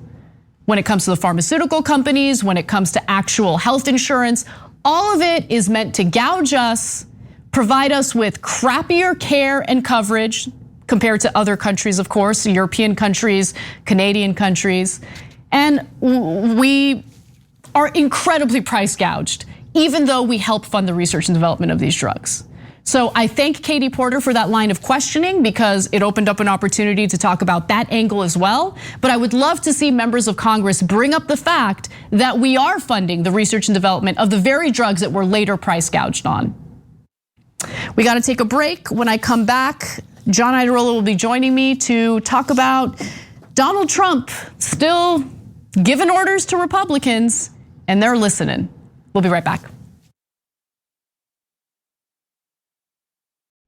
When it comes to the pharmaceutical companies, when it comes to actual health insurance, all of it is meant to gouge us, provide us with crappier care and coverage compared to other countries, of course, European countries, Canadian countries. And we are incredibly price gouged, even though we help fund the research and development of these drugs. So I thank Katie Porter for that line of questioning because it opened up an opportunity to talk about that angle as well. But I would love to see members of Congress bring up the fact that we are funding the research and development of the very drugs that were later price gouged on. We got to take a break. When I come back, John Iadarola will be joining me to talk about Donald Trump still giving orders to Republicans, and they're listening. We'll be right back.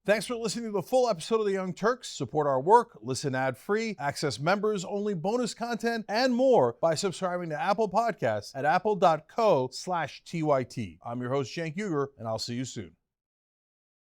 Thanks for listening to the full episode of The Young Turks. Support our work, listen ad-free, access members-only bonus content, and more by subscribing to Apple Podcasts at apple.co/TYT. I'm your host, Cenk Uygur, and I'll see you soon.